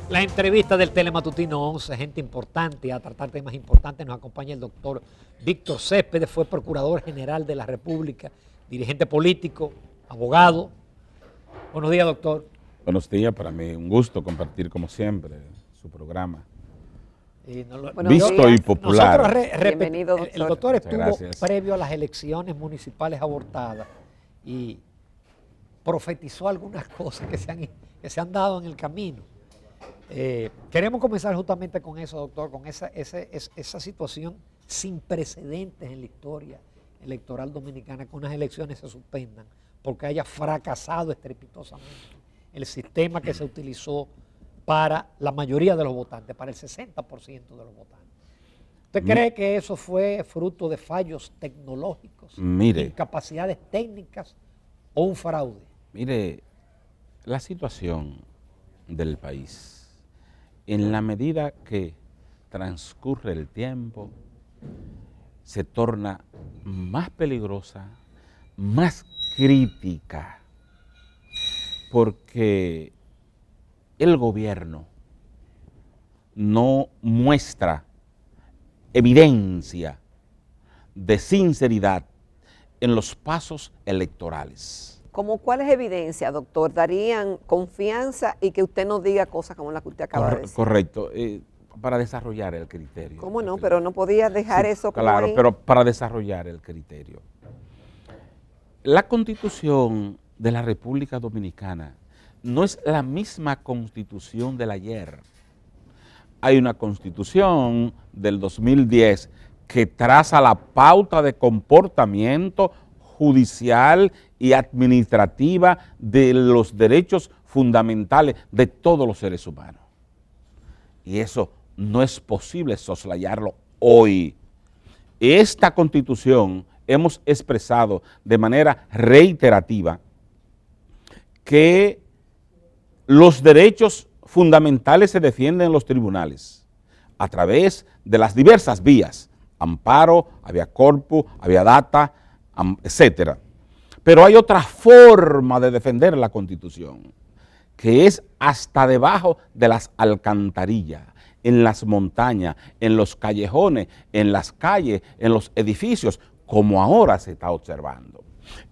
La entrevista del Telematutino 11, gente importante, a tratar temas importantes, nos acompaña el doctor Víctor Céspedes, fue Procurador General de la República, dirigente político, abogado. Buenos días, doctor. Buenos días, para mí un gusto compartir como siempre su programa. Visto y popular. Bienvenido, doctor. El doctor estuvo gracias. previo a las elecciones municipales abortadas y profetizó algunas cosas que se han dado en el camino. Queremos comenzar justamente con eso, doctor, con esa situación sin precedentes en la historia electoral dominicana, que unas elecciones se suspendan porque haya fracasado estrepitosamente el sistema que se utilizó para la mayoría de los votantes, para el 60% de los votantes. ¿Usted cree que eso fue fruto de fallos tecnológicos, incapacidades técnicas o un fraude? Mire, la situación del país, en la medida que transcurre el tiempo, se torna más peligrosa, más crítica, porque el gobierno no muestra evidencia de sinceridad en los pasos electorales. ¿Cómo cuál es evidencia, doctor? ¿Darían confianza y que usted no diga cosas como las que usted acaba de decir? Correcto, para desarrollar el criterio. ¿Cómo no? Pero no podía dejar eso como claro, ahí. pero para desarrollar el criterio. La Constitución de la República Dominicana no es la misma Constitución del ayer. Hay una Constitución del 2010 que traza la pauta de comportamiento judicial y administrativa de los derechos fundamentales de todos los seres humanos. Y eso no es posible soslayarlo hoy. Esta Constitución hemos expresado de manera reiterativa que los derechos fundamentales se defienden en los tribunales a través de las diversas vías, amparo, habeas corpus, habeas data, etcétera. Pero hay otra forma de defender la Constitución, que es hasta debajo de las alcantarillas, en las montañas, en los callejones, en las calles, en los edificios, como ahora se está observando.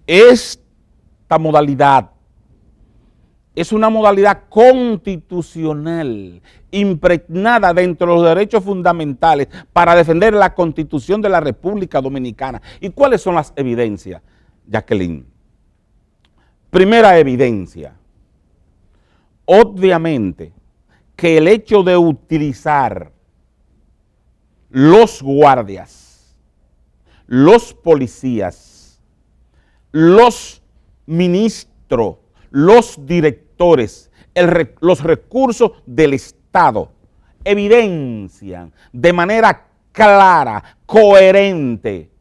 Esta modalidad es una modalidad constitucional, impregnada dentro de los derechos fundamentales para defender la Constitución de la República Dominicana. ¿Y cuáles son las evidencias, Jacqueline? Primera evidencia, obviamente que el hecho de utilizar los guardias, los policías, los ministros, los directores, los recursos del Estado evidencian de manera clara, coherente,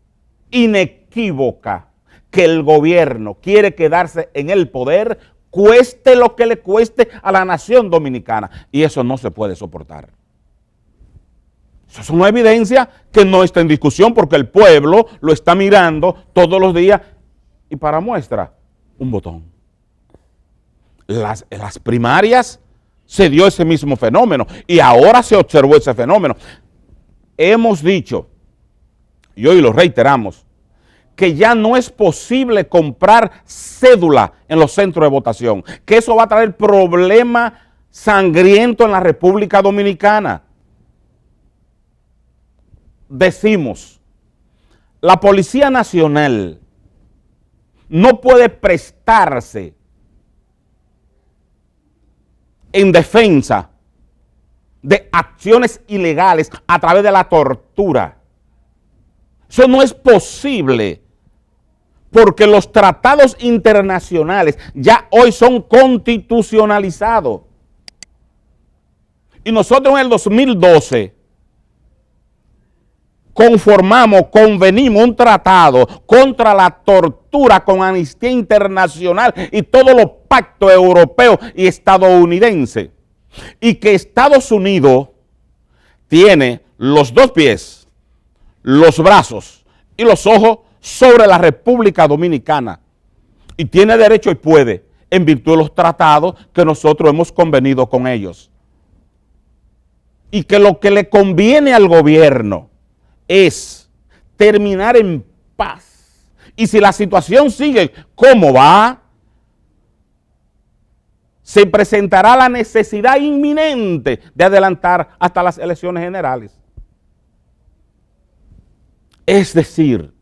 inequívoca, que el gobierno quiere quedarse en el poder, cueste lo que le cueste a la nación dominicana. Y eso no se puede soportar. Eso es una evidencia que no está en discusión porque el pueblo lo está mirando todos los días. Y para muestra, un botón. Las primarias se dio ese mismo fenómeno y ahora se observó ese fenómeno. Hemos dicho, y hoy lo reiteramos, que ya no es posible comprar cédula en los centros de votación, que eso va a traer problema sangriento en la República Dominicana. Decimos, la Policía Nacional no puede prestarse en defensa de acciones ilegales a través de la tortura. Eso no es posible, porque los tratados internacionales ya hoy son constitucionalizados. Y nosotros en el 2012 convenimos un tratado contra la tortura con Amnistía Internacional y todos los pactos europeos y estadounidenses. Y que Estados Unidos tiene los dos pies, los brazos y los ojos sobre la República Dominicana y tiene derecho y puede, en virtud de los tratados que nosotros hemos convenido con ellos. y que lo que le conviene al gobierno es terminar en paz. Y si la situación sigue como va, se presentará la necesidad inminente de adelantar hasta las elecciones generales. Es decir,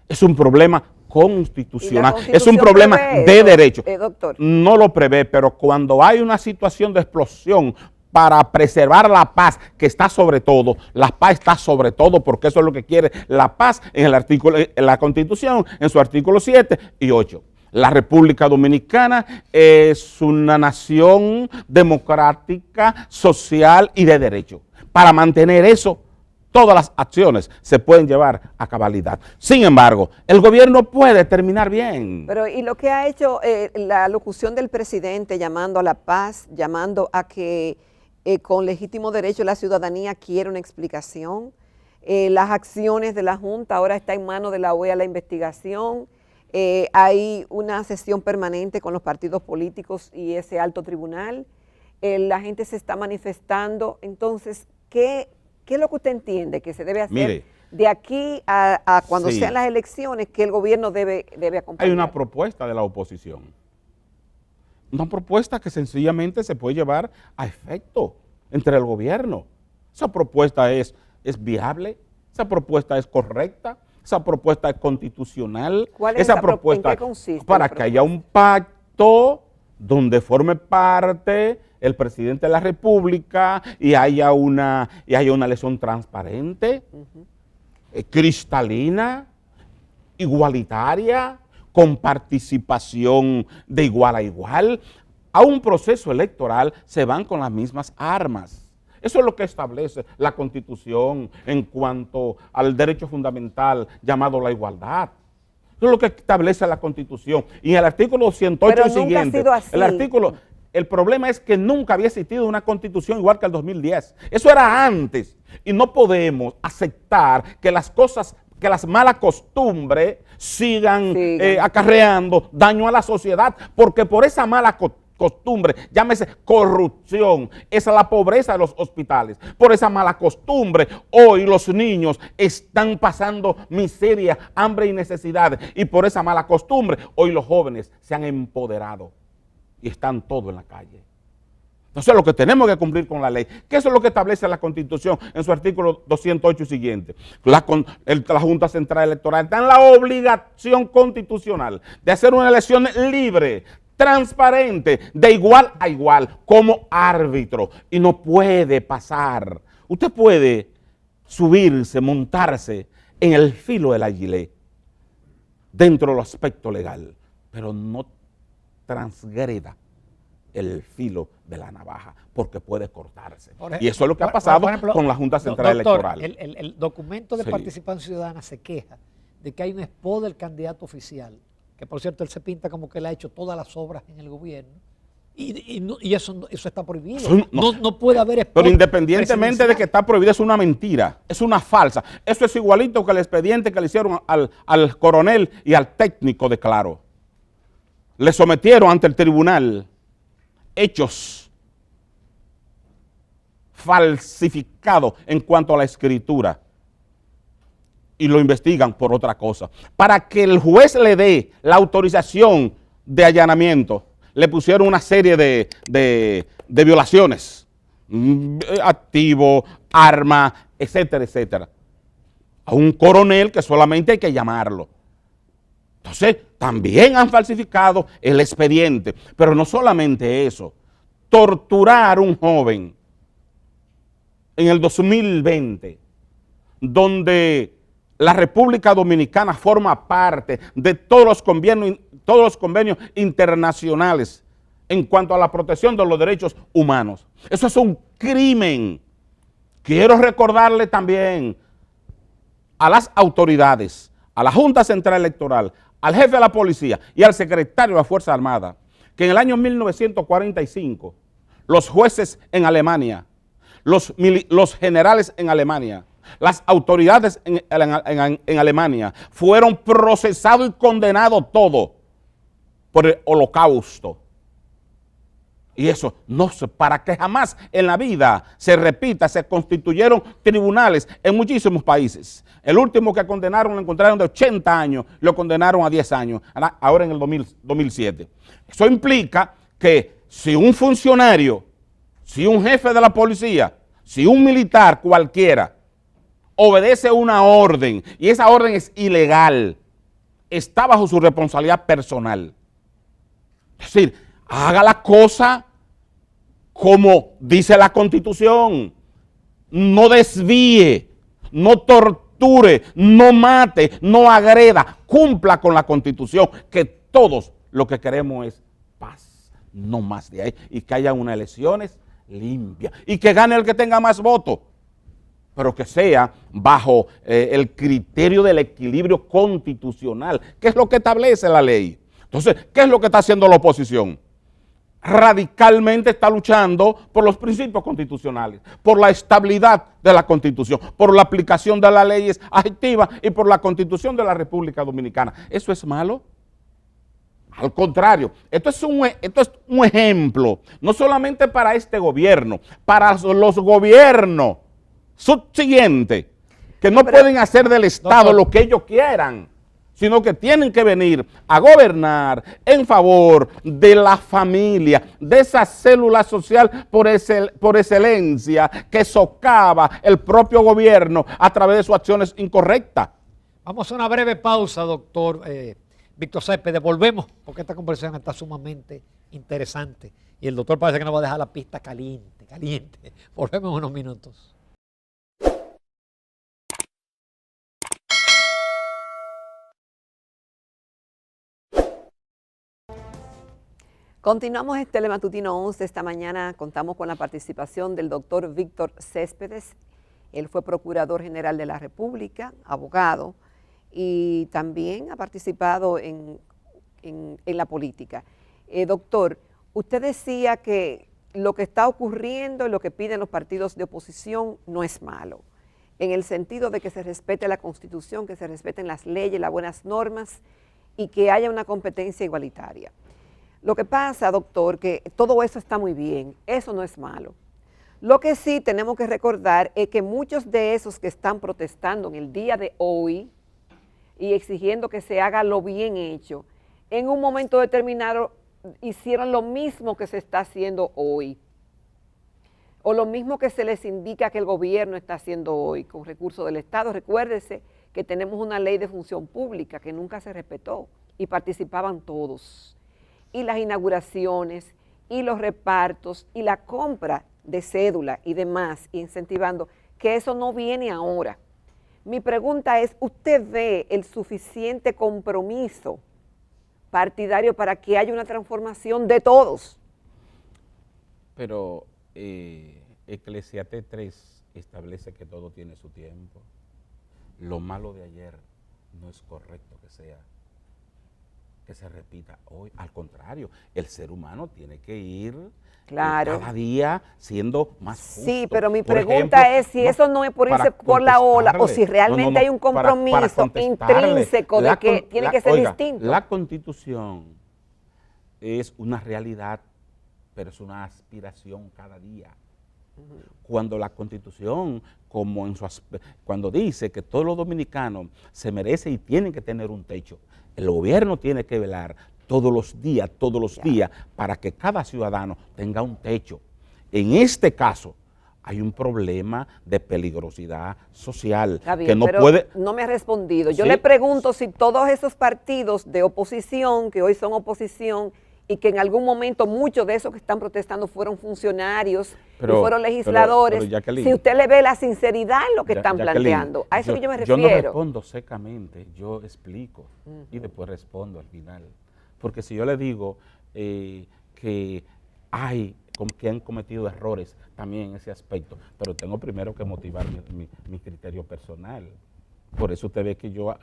es un problema constitucional, es un problema de derecho. Doctor. No lo prevé, pero cuando hay una situación de explosión para preservar la paz, que está sobre todo, la paz está sobre todo, porque eso es lo que quiere la paz en el artículo, en la Constitución, en su artículo 7 y 8. La República Dominicana es una nación democrática, social y de derecho. Para mantener eso, todas las acciones se pueden llevar a cabalidad. Sin embargo, el gobierno puede terminar bien. Pero y lo que ha hecho la locución del presidente llamando a la paz, llamando a que con legítimo derecho la ciudadanía quiere una explicación. Las acciones de la Junta ahora está en manos de la OEA la investigación. Hay una sesión permanente con los partidos políticos y ese alto tribunal. La gente se está manifestando. Entonces, ¿qué es lo que usted entiende que se debe hacer? Mire, de aquí a cuando sí, sean las elecciones, que el gobierno debe acompañar? hay una propuesta de la oposición. Una propuesta que sencillamente se puede llevar a efecto entre el gobierno. Esa propuesta es viable, esa propuesta es correcta, esa propuesta es constitucional. ¿Cuál es esa esa propuesta? ¿En qué consiste para la que propuesta? haya un pacto donde forme parte el presidente de la República y haya una elección transparente, cristalina, igualitaria, con participación de igual a igual. A un proceso electoral se van con las mismas armas. Eso es lo que establece la Constitución en cuanto al derecho fundamental llamado la igualdad. Eso es lo que establece la Constitución. Y en el artículo 108 Pero y nunca siguiente, ha sido así. el problema es que nunca había existido una Constitución igual que el 2010. Eso era antes. Y no podemos aceptar que las cosas, que las malas costumbres sigan acarreando daño a la sociedad, porque por esa mala costumbre, llámese corrupción, esa es la pobreza de los hospitales. Por esa mala costumbre, hoy los niños están pasando miseria, hambre y necesidades. Y por esa mala costumbre, hoy los jóvenes se han empoderado y están todos en la calle. Entonces, lo que tenemos que cumplir con la ley, que eso es lo que establece la Constitución en su artículo 208 y siguiente. La Junta Central Electoral está en la obligación constitucional de hacer una elección libre, transparente, de igual a igual, como árbitro. Y no puede pasar. Usted puede subirse, montarse en el filo del agilé, dentro del aspecto legal, pero no transgreda el filo de la navaja, porque puede cortarse. Y eso es lo que ha pasado con la Junta Central Electoral. El documento de participación ciudadana se queja de que hay un spot del candidato oficial, que por cierto él se pinta como que él ha hecho todas las obras en el gobierno, y eso está prohibido. No puede haber spot. Pero independientemente de que está prohibido, es una mentira, es una falsa. Eso es igualito que el expediente que le hicieron al coronel y al técnico de Claro. Le sometieron ante el tribunal hechos falsificados en cuanto a la escritura y lo investigan por otra cosa. Para que el juez le dé la autorización de allanamiento, le pusieron una serie de violaciones, activo, arma, etcétera, etcétera. A un coronel que solamente hay que llamarlo. Entonces, también han falsificado el expediente. Pero no solamente eso. Torturar a un joven en el 2020, donde la República Dominicana forma parte de todos los convenios internacionales en cuanto a la protección de los derechos humanos. Eso es un crimen. Quiero recordarle también a las autoridades, a la Junta Central Electoral, al jefe de la policía y al secretario de la Fuerza Armada, que en el año 1945 los jueces en Alemania, los generales en Alemania, las autoridades en Alemania fueron procesados y condenados todos por el Holocausto. Y eso, no sé, para que jamás en la vida se repita, se constituyeron tribunales en muchísimos países. El último que condenaron lo encontraron de 80 años, lo condenaron a 10 años, ahora en el 2007. Eso implica que si un funcionario, si un jefe de la policía, si un militar cualquiera obedece una orden y esa orden es ilegal, está bajo su responsabilidad personal. Es decir, haga la cosa como dice la Constitución, no desvíe, no torture, no mate, no agreda, cumpla con la Constitución, que todos lo que queremos es paz, no más de ahí, y que haya unas elecciones limpias, y que gane el que tenga más votos, pero que sea bajo el criterio del equilibrio constitucional, que es lo que establece la ley. Entonces, ¿qué es lo que está haciendo la oposición? Radicalmente está luchando por los principios constitucionales, por la estabilidad de la Constitución, por la aplicación de las leyes adjetivas y por la Constitución de la República Dominicana. ¿Eso es malo? Al contrario, esto es un ejemplo, no solamente para este gobierno, para los gobiernos subsiguientes, que no pueden hacer del Estado lo que ellos quieran, sino que tienen que venir a gobernar en favor de la familia, de esa célula social por excelencia que socava el propio gobierno a través de sus acciones incorrectas. Vamos a una breve pausa, doctor Víctor Céspedes. Volvemos porque esta conversación está sumamente interesante y el doctor parece que nos va a dejar la pista caliente. Volvemos en unos minutos. Continuamos este Telematutino 11. Esta mañana contamos con la participación del doctor Víctor Céspedes. Él fue Procurador General de la República, abogado, y también ha participado en la política. Doctor, usted decía que lo que está ocurriendo y lo que piden los partidos de oposición no es malo, en el sentido de que se respete la Constitución, que se respeten las leyes, las buenas normas y que haya una competencia igualitaria. Lo que pasa, doctor, que todo eso está muy bien, eso no es malo. Lo que sí tenemos que recordar es que muchos de esos que están protestando en el día de hoy y exigiendo que se haga lo bien hecho, en un momento determinado hicieron lo mismo que se está haciendo hoy, o lo mismo que se les indica que el gobierno está haciendo hoy con recursos del Estado. Recuérdese que tenemos una ley de función pública que nunca se respetó y participaban todos. Y las inauguraciones, y los repartos, y la compra de cédula y demás, incentivando, que eso no viene ahora. Mi pregunta es, ¿usted ve el suficiente compromiso partidario para que haya una transformación de todos? Pero Eclesiastés 3 establece que todo tiene su tiempo. Lo malo de ayer no es correcto que se repita hoy. Al contrario, el ser humano tiene que ir cada día siendo más justo. Sí, pero mi pregunta es si eso no es por irse por la ola o si realmente hay un compromiso intrínseco de que tiene que ser distinto. La Constitución es una realidad, pero es una aspiración cada día. Cuando la Constitución, cuando dice que todos los dominicanos se merecen y tienen que tener un techo, el gobierno tiene que velar todos los días, para que cada ciudadano tenga un techo. En este caso, hay un problema de peligrosidad social. Está bien, que no pero puede... no me ha respondido. Yo ¿Sí? le pregunto si todos esos partidos de oposición, que hoy son oposición, y que en algún momento muchos de esos que están protestando fueron funcionarios y fueron legisladores, pero si usted le ve la sinceridad en lo que están planteando, a eso que yo me refiero. Yo no respondo secamente, yo explico y después respondo al final. Porque si yo le digo que han cometido errores también en ese aspecto, pero tengo primero que motivar mi criterio personal. Por eso usted ve que yo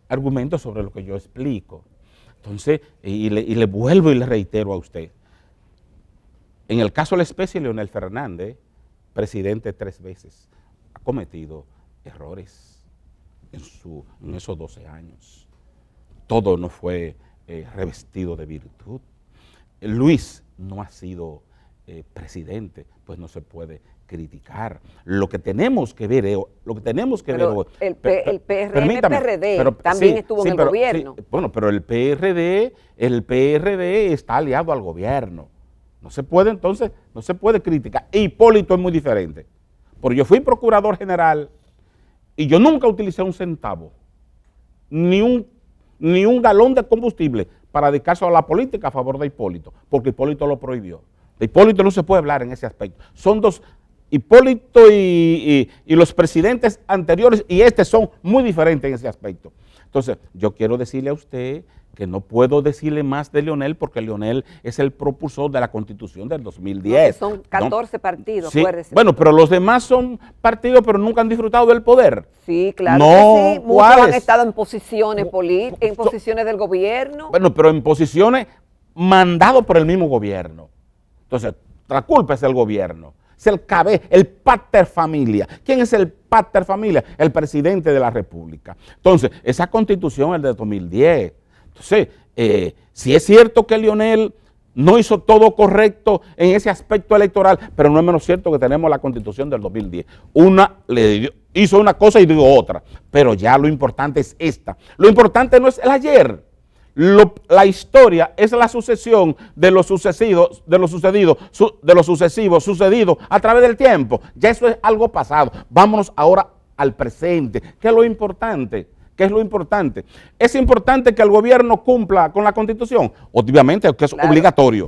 argumento sobre lo que yo explico. Entonces, y le vuelvo y le reitero a usted, en el caso de la especie, Leonel Fernández, presidente 3 veces, ha cometido errores en esos 12 años. Todo no fue revestido de virtud. Luis no ha sido presidente, pues no se puede criticar. Lo que tenemos que ver es, Pero el PRM-PRD también estuvo en el gobierno. Sí, bueno, pero el PRD está aliado al gobierno. No se puede entonces, no se puede criticar. Hipólito es muy diferente. Porque yo fui procurador general y yo nunca utilicé un centavo, ni un galón de combustible para dedicarse a la política a favor de Hipólito, porque Hipólito lo prohibió. De Hipólito no se puede hablar en ese aspecto. Son dos, Hipólito y los presidentes anteriores y son muy diferentes en ese aspecto. Entonces, yo quiero decirle a usted que no puedo decirle más de Leonel porque Leonel es el propulsor de la Constitución del 2010. No, son 14 partidos, sí, acuérdese. bueno, pero los demás son partidos, pero nunca han disfrutado del poder. Sí, claro no, que sí. Muchos ¿cuáles? han estado en posiciones en posiciones del gobierno. Bueno, pero en posiciones mandados por el mismo gobierno. Entonces, la culpa es del gobierno. Es el pater familia. ¿Quién es el pater familia? El presidente de la República. Entonces, esa Constitución es de 2010. Entonces, si es cierto que Leonel no hizo todo correcto en ese aspecto electoral, pero no es menos cierto que tenemos la Constitución del 2010. Hizo una cosa y digo otra, pero ya lo importante es esta. Lo importante no es el ayer. La historia es la sucesión de los sucesivos sucedidos a través del tiempo. Ya eso es algo pasado. Vámonos ahora al presente. ¿Qué es lo importante? ¿Qué es lo importante? ¿Es importante que el gobierno cumpla con la Constitución? Obviamente, que es claro, obligatorio.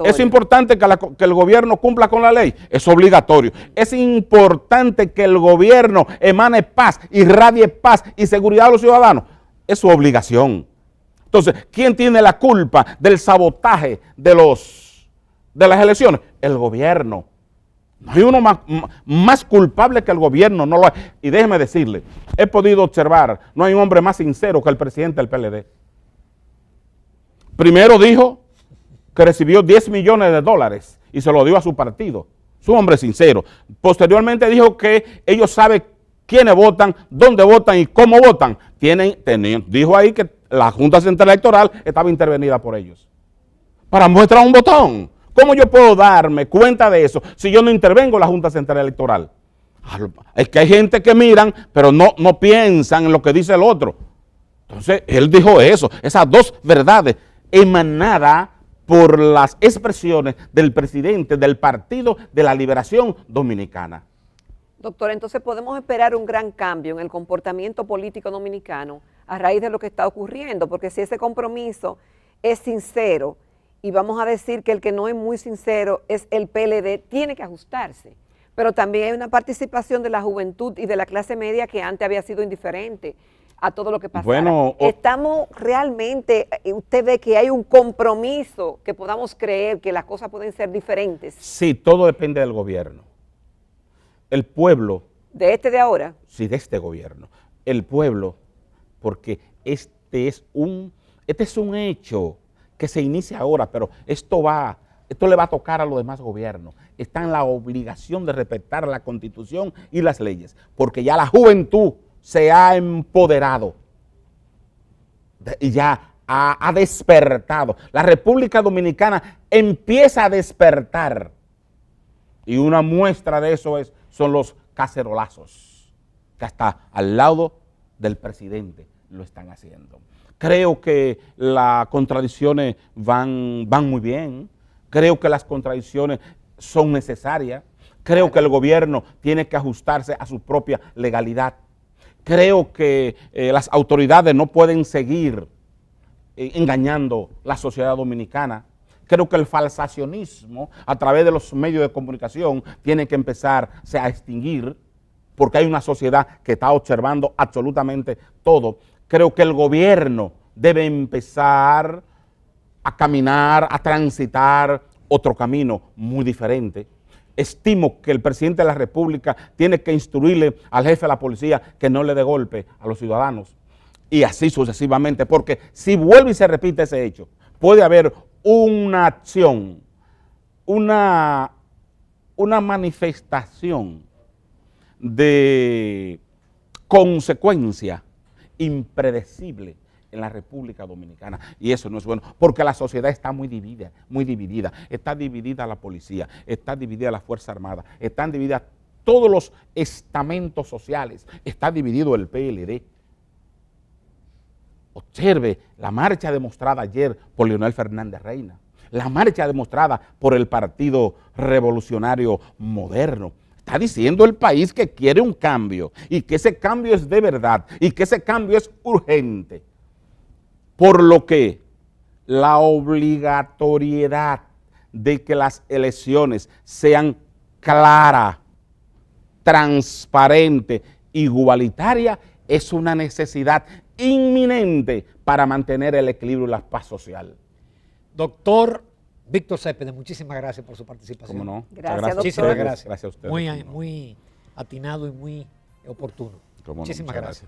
¿Es importante que el gobierno cumpla con la ley? Es obligatorio. ¿Es importante que el gobierno emane paz, irradie paz y seguridad a los ciudadanos? Es su obligación. Entonces, ¿quién tiene la culpa del sabotaje de las elecciones? El gobierno. No hay uno más culpable que el gobierno, no lo hay. Y déjeme decirle, he podido observar, no hay un hombre más sincero que el presidente del PLD. Primero dijo que recibió 10 millones de dólares y se lo dio a su partido. Es un hombre sincero. Posteriormente dijo que ellos saben quiénes votan, dónde votan y cómo votan. Dijo ahí que la Junta Central Electoral estaba intervenida por ellos. Para mostrar un botón. ¿Cómo yo puedo darme cuenta de eso si yo no intervengo en la Junta Central Electoral? Es que hay gente que miran, pero no piensan en lo que dice el otro. Entonces, él dijo eso, esas dos verdades emanadas por las expresiones del presidente del Partido de la Liberación Dominicana. Doctor, entonces podemos esperar un gran cambio en el comportamiento político dominicano a raíz de lo que está ocurriendo, porque si ese compromiso es sincero, y vamos a decir que el que no es muy sincero es el PLD, tiene que ajustarse. Pero también hay una participación de la juventud y de la clase media que antes había sido indiferente a todo lo que pasara. Bueno, estamos realmente, usted ve que hay un compromiso que podamos creer que las cosas pueden ser diferentes. Sí, todo depende del gobierno. El pueblo. ¿De ahora? Sí, de este gobierno. El pueblo, porque este es un hecho que se inicia ahora, pero esto le va a tocar a los demás gobiernos. Están en la obligación de respetar la Constitución y las leyes, porque ya la juventud se ha empoderado y ya ha despertado. La República Dominicana empieza a despertar y una muestra de eso son los cacerolazos, que hasta al lado del presidente lo están haciendo. Creo que las contradicciones van muy bien, creo que las contradicciones son necesarias, creo que el gobierno tiene que ajustarse a su propia legalidad, creo que las autoridades no pueden seguir engañando la sociedad dominicana, creo que el falsacionismo a través de los medios de comunicación tiene que empezarse a extinguir porque hay una sociedad que está observando absolutamente todo. Creo que el gobierno debe empezar a caminar, a transitar otro camino muy diferente. Estimo que el presidente de la República tiene que instruirle al jefe de la policía que no le dé golpe a los ciudadanos y así sucesivamente, porque si vuelve y se repite ese hecho, puede haber una acción, una manifestación de consecuencia impredecible en la República Dominicana. Y eso no es bueno, porque la sociedad está muy dividida, muy dividida. Está dividida la policía, está dividida la Fuerza Armada, están divididas todos los estamentos sociales, está dividido el PLD. Observe la marcha demostrada ayer por Leonel Fernández Reina, la marcha demostrada por el Partido Revolucionario Moderno. Está diciendo el país que quiere un cambio y que ese cambio es de verdad y que ese cambio es urgente. Por lo que la obligatoriedad de que las elecciones sean claras, transparentes, igualitarias, es una necesidad inminente para mantener el equilibrio y la paz social. Doctor Víctor Céspedes, muchísimas gracias por su participación. ¿Cómo no? Gracias, Muchas Muchísimas doctor. gracias. Gracias a ustedes. Muy atinado y muy oportuno. ¿Cómo no? Muchísimas Muchas gracias.